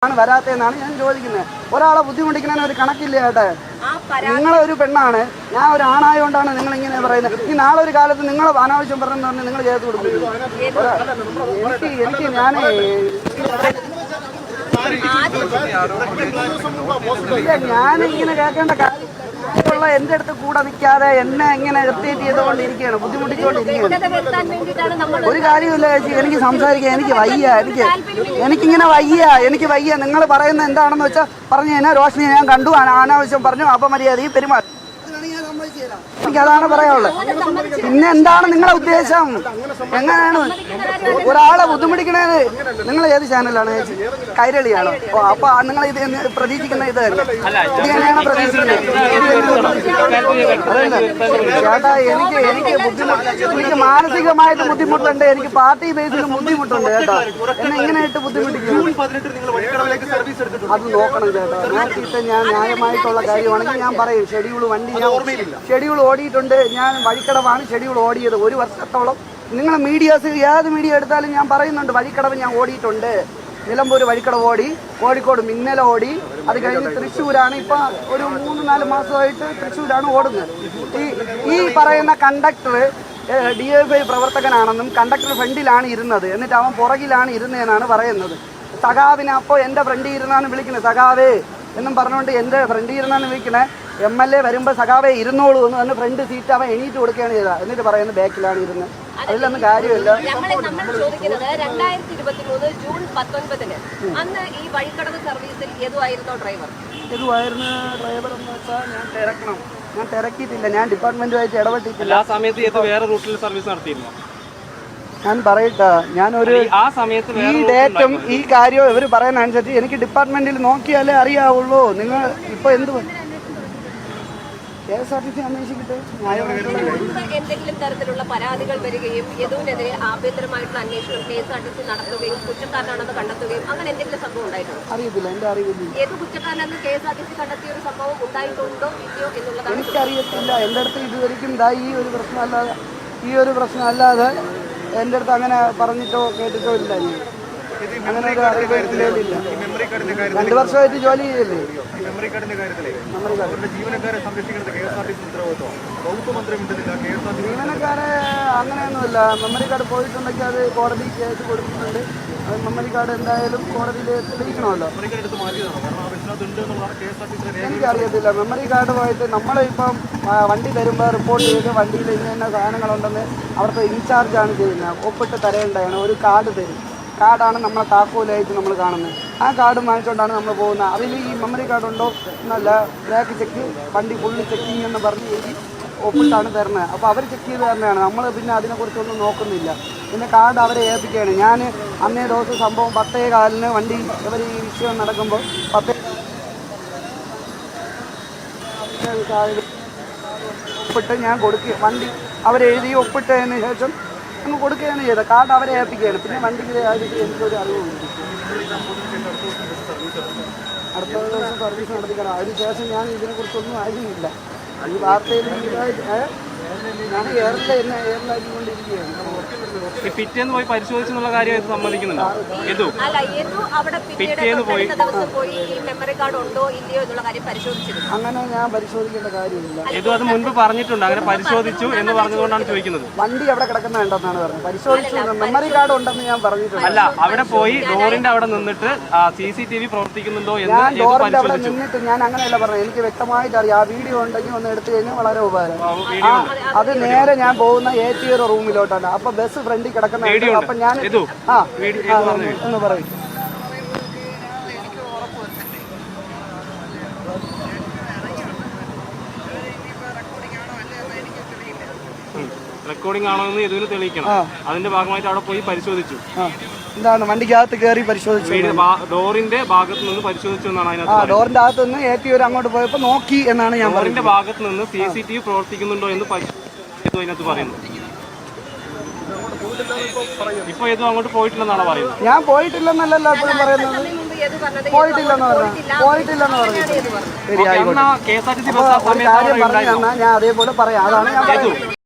വരാത്തതെന്നാണ് ഞാൻ ചോദിക്കുന്നത്. ഒരാളെ ബുദ്ധിമുട്ടിക്കുന്നതിന് ഒരു കണക്കില്ല ചേട്ടാ. നിങ്ങളൊരു പെണ്ണാണ്, ഞാൻ ഒരു ആണായതുകൊണ്ടാണ് നിങ്ങൾ ഇങ്ങനെ പറയുന്നത്. ഈ നാളെ ഒരു കാലത്ത് നിങ്ങൾ അനാവശ്യം പറഞ്ഞെന്ന് പറഞ്ഞ് നിങ്ങൾ ചെയ്ത് കൊടുക്കും. എനിക്ക് ഞാനിങ്ങനെ കേൾക്കേണ്ട കാര്യം എന്റെ അടുത്ത് കൂടെ നിൽക്കാതെ എന്നെ ഇങ്ങനെ ഇറിറ്റേറ്റ് ചെയ്തുകൊണ്ടിരിക്കുകയാണ്, ബുദ്ധിമുട്ടിക്കൊണ്ടിരിക്കുകയാണ്. ഒരു കാര്യമില്ല ചേച്ചി, എനിക്ക് സംസാരിക്കാൻ എനിക്ക് വയ്യ, എനിക്കിങ്ങനെ എനിക്ക് വയ്യ. നിങ്ങൾ പറയുന്നത് എന്താണെന്ന് വെച്ചാൽ പറഞ്ഞു കഴിഞ്ഞാൽ റോഷനെ ഞാൻ കണ്ടു, അനാവശ്യം പറഞ്ഞു, അപമര്യാദയും പെരുമാറി. എനിക്കതാണ് പറയാനുള്ളത്. പിന്നെ എന്താണ് നിങ്ങളെ ഉദ്ദേശം? എങ്ങനെയാണ് ഒരാളെ ബുദ്ധിമുട്ടിക്കണത്? നിങ്ങൾ ഏത് ചാനലാണ് ചേച്ചി? കൈരളിയാണോ? ഓ, അപ്പൊ നിങ്ങൾ ഇത് പ്രതീക്ഷിക്കുന്ന ഇത് തന്നെയാണ് പ്രതീക്ഷിക്കുന്നത്. ചേട്ടാ, എനിക്ക് മാനസികമായിട്ട് ബുദ്ധിമുട്ടുണ്ട്, എനിക്ക് പാർട്ടി ബേസിലും ബുദ്ധിമുട്ടുണ്ട് കേട്ടോ. എന്നെ ഇങ്ങനെയായിട്ട് ബുദ്ധിമുട്ടിക്കുന്നു. അത് നോക്കണം ചേട്ടാ. നോക്കിയിട്ട് ഞാൻ ന്യായമായിട്ടുള്ള കാര്യമാണെങ്കിൽ ഞാൻ പറയും. ഷെഡ്യൂൾ ഓടിയിട്ടുണ്ട്. ഞാൻ വഴിക്കടവാണ് ഷെഡ്യൂൾ ഓടിയത് 1 വർഷത്തോളം. നിങ്ങൾ മീഡിയാസ് ഏത് മീഡിയ എടുത്താലും ഞാൻ പറയുന്നുണ്ട്, വഴിക്കടവ് ഞാൻ ഓടിയിട്ടുണ്ട്. നിലമ്പൂർ വഴിക്കടവ് ഓടി, കോഴിക്കോട് മിന്നൽ ഓടി, അത് കഴിഞ്ഞ് തൃശ്ശൂരാണ് ഇപ്പം ഒരു 3-4 മാസമായിട്ട് തൃശ്ശൂരാണ് ഓടുന്നത്. ഈ പറയുന്ന കണ്ടക്ടർ DFI പ്രവർത്തകനാണെന്നും കണ്ടക്ടർ ഫ്രണ്ടിലാണ് ഇരുന്നത്, എന്നിട്ട് അവൻ പുറകിലാണ് ഇരുന്നതെന്നാണ് പറയുന്നത്. സഖാവിനെ അപ്പോൾ എൻ്റെ ഫ്രണ്ടിൽ ഇരുന്നാണ് വിളിക്കുന്നത്, സഖാവേ എന്നും പറഞ്ഞുകൊണ്ട് എൻ്റെ ഫ്രണ്ടിൽ ഇരുന്നാണ് വിളിക്കണേ. MLA വരുമ്പോൾ സഖാവേ ഇരുന്നോളൂ എന്ന് പറഞ്ഞ് ഫ്രണ്ട് സീറ്റ് അവൻ എണീറ്റ് കൊടുക്കുകയാണ് ചെയ്തത്. എന്നിട്ട് പറയുന്നത് ബാക്കിലാണ് ഇരുന്നത്. അതിലൊന്നും കാര്യമില്ല. നമ്മൾ ചോദിക്കുന്നത് 2023 ജൂൺ 19 അന്ന് ഈ വഴിക്കടവ് സർവീസിൽ ഏതുമായിരുന്നു ഡ്രൈവർ? ഏതുമായിരുന്നു ഡ്രൈവർ എന്ന് വെച്ചാൽ ഞാൻ തിരക്കിയിട്ടില്ല, ഞാൻ ഡിപ്പാർട്ട്മെന്റുമായിട്ട് ഇടപെട്ടിട്ടില്ല. ആ സമയത്ത് ഏത് വേറെ റൂട്ടിൽ സർവീസ് നടത്തിയിരുന്നു? ഞാൻ പറയട്ടെ, ഞാനൊരു ഈ ഡേറ്റും ഈ കാര്യവും ഇവർ പറയുന്ന അനുസരിച്ച് എനിക്ക് ഡിപ്പാർട്ട്മെന്റിൽ നോക്കിയാലേ അറിയാവുള്ളൂ. നിങ്ങൾ ഇപ്പൊ എന്ത് KSRTC അന്വേഷിക്കട്ടെ. എന്തെങ്കിലും തരത്തിലുള്ള പരാതികൾ വരികയും യദുവിനെതിരെ ആഭ്യന്തരമായിട്ടുള്ള അന്വേഷണം KSRTC നടത്തുകയും കുറ്റക്കാരനാണെന്ന് കണ്ടെത്തുകയും അങ്ങനെ എന്തെങ്കിലും സംഭവം ഉണ്ടായിട്ടുണ്ടോ? അറിയത്തില്ല, എന്റെ അറിവില്ല. ഏത് കുറ്റക്കാരനെന്ന് KSRTC കണ്ടെത്തിയ ഒരു സംഭവം ഉണ്ടായിട്ടുണ്ടോ ഇല്ലയോ എന്നുള്ളതാണ് എനിക്കറിയത്തില്ല. എൻ്റെ അടുത്ത് ഇതുവരെയും ഈ ഒരു പ്രശ്നമല്ലാതെ എൻ്റെ അടുത്ത് അങ്ങനെ പറഞ്ഞിട്ടോ കേട്ടിട്ടോ ഇല്ല. അങ്ങനെ ഒരു അറിവ് ഇല്ല. 2 വർഷമായിട്ട് ജോലി ചെയ്യല്ലേ. ജീവനക്കാരെ അങ്ങനെയൊന്നുമില്ല. മെമ്മറി കാർഡ് പോയിട്ടുണ്ടെങ്കിൽ അത് കോടതി കേസ് കൊടുത്തിട്ടുണ്ട്. അത് മെമ്മറി കാർഡ് എന്തായാലും കോടതിയിൽ തെളിയിക്കണമല്ലോ. എനിക്കറിയത്തില്ല. മെമ്മറി കാർഡുമായിട്ട് നമ്മളിപ്പം വണ്ടി തരുമ്പോൾ റിപ്പോർട്ട് ചെയ്ത് വണ്ടിയിൽ ഇന്ന സാധനങ്ങളുണ്ടെന്ന് അവിടുത്തെ ഇൻചാർജാണ് ചെയ്യുന്നത്. ഒപ്പിട്ട് തരേണ്ടതാണ്. ഒരു കാർഡ് തരും. കാർഡാണ് നമ്മളെ താക്കോലായിട്ട് നമ്മൾ കാണുന്നത്. ആ കാർഡ് വാങ്ങിച്ചുകൊണ്ടാണ് നമ്മൾ പോകുന്നത്. അതിൽ ഈ മെമ്മറി കാർഡ് ഉണ്ടോ എന്നല്ല, ബ്രേക്ക് ചെക്ക്, വണ്ടി ഫുള്ള് ചെക്കിങ് എന്ന് പറഞ്ഞ് എഴുതി ഒപ്പിട്ടാണ് തരുന്നത്. അപ്പോൾ അവർ ചെക്ക് ചെയ്ത് തരുന്നതാണ്. നമ്മൾ പിന്നെ അതിനെക്കുറിച്ചൊന്നും നോക്കുന്നില്ല. പിന്നെ കാർഡ് അവരെ ഏൽപ്പിക്കുകയാണ്. ഞാൻ അന്നേ ദിവസം സംഭവം 10:15 വണ്ടി ഇവർ ഈ വിഷയം നടക്കുമ്പോൾ 10 ഒപ്പിട്ട് ഞാൻ കൊടുക്കുക. വണ്ടി അവരെഴുതി ഒപ്പിട്ടതിന് ശേഷം അങ്ങ് കൊടുക്കുകയാണ് ചെയ്തത്. കാർഡ് അവരെ ഏൽപ്പിക്കുകയാണ്. പിന്നെ വണ്ടിക്ക് എനിക്കൊരു അറിവുണ്ട്. അടുത്ത ദിവസം സർവീസ് നടത്തിക്കണം. അതിനുശേഷം ഞാൻ ഇതിനെക്കുറിച്ചൊന്നും അറിയുന്നില്ല. ഈ വാർത്തയിൽ ഞാൻ എയറിലാക്കിക്കൊണ്ടിരിക്കുകയാണ്. പിറ്റേന്ന് പോയി പരിശോധിച്ചെന്നുള്ള കാര്യം സമ്മതിക്കുന്നുണ്ടോ? അങ്ങനെ ഞാൻ പരിശോധിക്കേണ്ട കാര്യമില്ല. അത് മുൻപ് പറഞ്ഞിട്ടുണ്ട്, അങ്ങനെ പരിശോധിച്ചു എന്ന് പറഞ്ഞതുകൊണ്ടാണ് ചോദിക്കുന്നത്. വണ്ടി അവിടെ കിടക്കുന്നുണ്ടെന്നാണ് പറഞ്ഞത്. പരിശോധിച്ചു, മെമ്മറി കാർഡ് ഉണ്ടെന്ന് ഞാൻ പറഞ്ഞിട്ടുണ്ട്. അല്ല, അവിടെ പോയി ഡോറിന്റെ അവിടെ നിന്നിട്ട് CCTV പ്രവർത്തിക്കുന്നുണ്ടോ എന്ന് ഞാൻ ഡോറിന്റെ അവിടെ നിന്നിട്ട് ഞാൻ അങ്ങനെയല്ല പറഞ്ഞത്. എനിക്ക് വ്യക്തമായിട്ട് അറിയാം. ആ വീഡിയോ ഉണ്ടെങ്കിൽ ഒന്ന് എടുത്തു കഴിഞ്ഞാൽ വളരെ ഉപകാരം. അത് നേരെ ഞാൻ പോകുന്ന ATR റൂമിലോട്ടാണ്. അപ്പൊ ബസ് ഫ്രണ്ടിൽ കിടക്കുന്ന അപ്പൊ ഞാൻ എന്ന് പറയും. റെക്കോർഡിംഗ് ആണോ എന്ന് ഇതിന് തെളിയിക്കണം. അതിന്റെ ഭാഗമായിട്ട് അവിടെ പോയി പരിശോധിച്ചു. എന്താണ് വണ്ടിക്കകത്ത് കയറി പരിശോധിച്ചു? ഡോറിന്റെ ഭാഗത്ത് നിന്ന് പരിശോധിച്ചു എന്നാണ് അതിനകത്ത്. ഡോറിന്റെ അകത്ത് നിന്ന് ATR അങ്ങോട്ട് പോയപ്പോ നോക്കി എന്നാണ് ഞാൻ പറഞ്ഞത്. ഡോറിന്റെ ഭാഗത്ത് നിന്ന് CCTV പ്രവർത്തിക്കുന്നുണ്ടോ എന്ന് അതിനകത്ത് പറയുന്നു. ഇപ്പൊ ഏതും അങ്ങോട്ട് പോയിട്ടില്ലെന്നാണ് പറയുന്നത്. ഞാൻ പോയിട്ടില്ലെന്നല്ലല്ലോ എപ്പോഴും പറയുന്നത്. പോയിട്ടില്ലെന്ന് പറഞ്ഞു. ശരി, ആയിക്കോട്ടെ. KSRTC കാര്യം പറഞ്ഞു തന്നാൽ ഞാൻ അതേപോലെ പറയാം. അതാണ് ഞാൻ പറയുന്നത്.